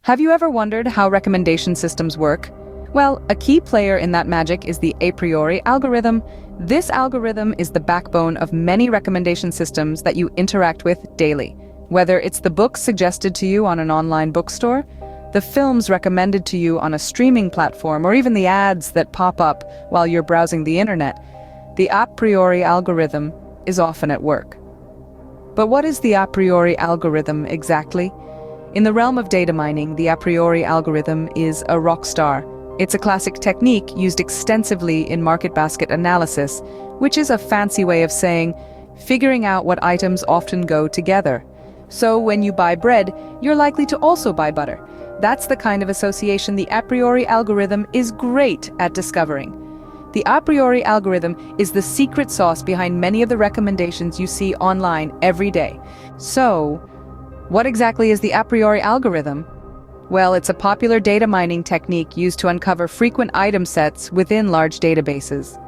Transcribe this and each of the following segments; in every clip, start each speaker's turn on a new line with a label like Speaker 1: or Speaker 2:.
Speaker 1: Have you ever wondered how recommendation systems work? Well, a key player in that magic is the a priori algorithm. This algorithm is the backbone of many recommendation systems that you interact with daily. Whether it's the books suggested to you on an online bookstore, the films recommended to you on a streaming platform, or even the ads that pop up while you're browsing the internet, the a priori algorithm is often at work. But what is the a priori algorithm exactly? In the realm of data mining, the a priori algorithm is a rock star. It's a classic technique used extensively in market basket analysis, which is a fancy way of saying figuring out what items often go together. So when you buy bread, you're likely to also buy butter. That's the kind of association the a priori algorithm is great at discovering. The a priori algorithm is the secret sauce behind many of the recommendations you see online every day. So, what exactly is the a priori algorithm? Well, it's a popular data mining technique used to uncover frequent item sets within large databases.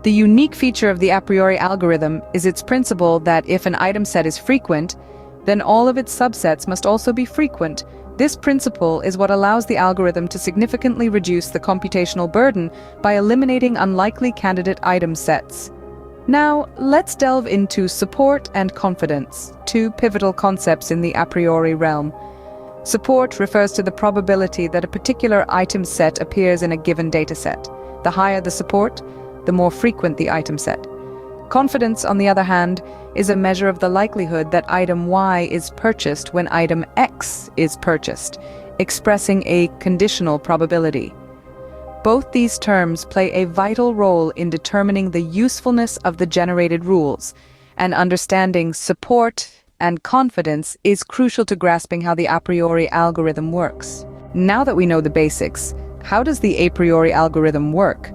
Speaker 1: The unique feature of the a priori algorithm is its principle that if an item set is frequent, then all of its subsets must also be frequent. This principle is what allows the algorithm to significantly reduce the computational burden by eliminating unlikely candidate item sets. Now, let's delve into support and confidence, two pivotal concepts in the a priori realm. Support refers to the probability that a particular item set appears in a given dataset. The higher the support, the more frequent the item set. Confidence, on the other hand, is a measure of the likelihood that item Y is purchased when item X is purchased, expressing a conditional probability. Both these terms play a vital role in determining the usefulness of the generated rules, and understanding support and confidence is crucial to grasping how the a priori algorithm works. Now that we know the basics, how does the a priori algorithm work?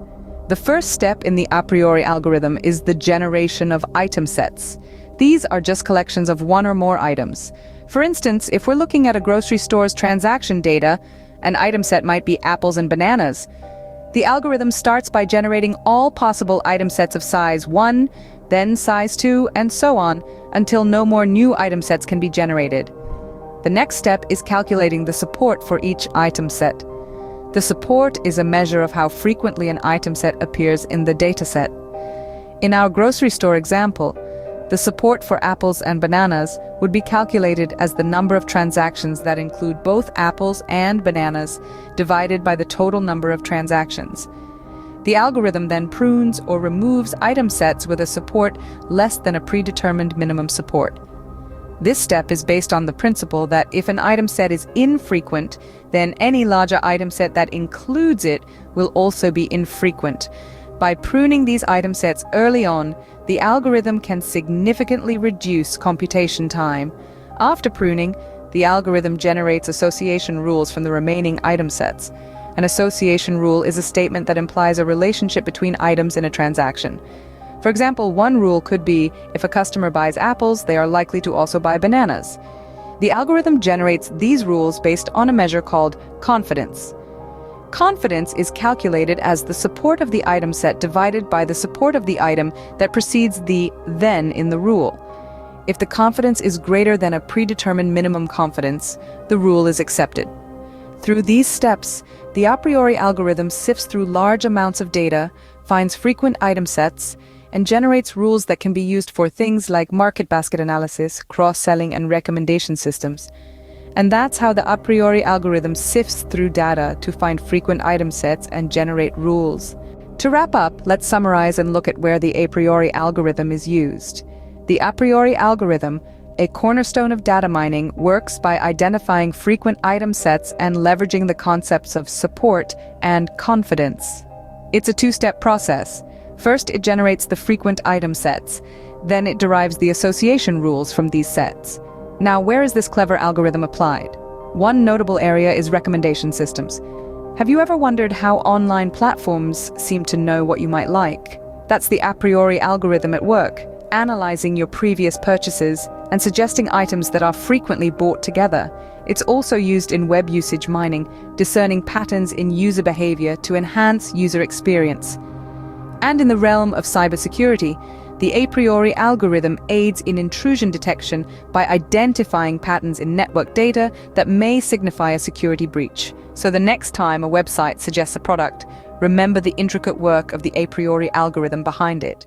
Speaker 1: The first step in the a priori algorithm is the generation of item sets. These are just collections of one or more items. For instance, if we're looking at a grocery store's transaction data, an item set might be apples and bananas. The algorithm starts by generating all possible item sets of size 1, then size 2, and so on, until no more new item sets can be generated. The next step is calculating the support for each item set. The support is a measure of how frequently an item set appears in the dataset. In our grocery store example, the support for apples and bananas would be calculated as the number of transactions that include both apples and bananas divided by the total number of transactions. The algorithm then prunes or removes item sets with a support less than a predetermined minimum support. This step is based on the principle that if an item set is infrequent, then any larger item set that includes it will also be infrequent. By pruning these item sets early on, the algorithm can significantly reduce computation time. After pruning, the algorithm generates association rules from the remaining item sets. An association rule is a statement that implies a relationship between items in a transaction. For example, one rule could be, if a customer buys apples, they are likely to also buy bananas. The algorithm generates these rules based on a measure called confidence. Confidence is calculated as the support of the item set divided by the support of the item that precedes the then in the rule. If the confidence is greater than a predetermined minimum confidence, the rule is accepted. Through these steps, the a priori algorithm sifts through large amounts of data, finds frequent item sets, and generates rules that can be used for things like market basket analysis, cross-selling, and recommendation systems. And that's how the a priori algorithm sifts through data to find frequent item sets and generate rules. To wrap up, let's summarize and look at where the a priori algorithm is used. The a priori algorithm, a cornerstone of data mining, works by identifying frequent item sets and leveraging the concepts of support and confidence. It's a two-step process. First, it generates the frequent item sets. Then it derives the association rules from these sets. Now, where is this clever algorithm applied? One notable area is recommendation systems. Have you ever wondered how online platforms seem to know what you might like? That's the a priori algorithm at work, analyzing your previous purchases and suggesting items that are frequently bought together. It's also used in web usage mining, discerning patterns in user behavior to enhance user experience. And in the realm of cybersecurity, The Apriori algorithm aids in intrusion detection by identifying patterns in network data that may signify a security breach. So the next time a website suggests a product, remember the intricate work of the a priori algorithm behind it.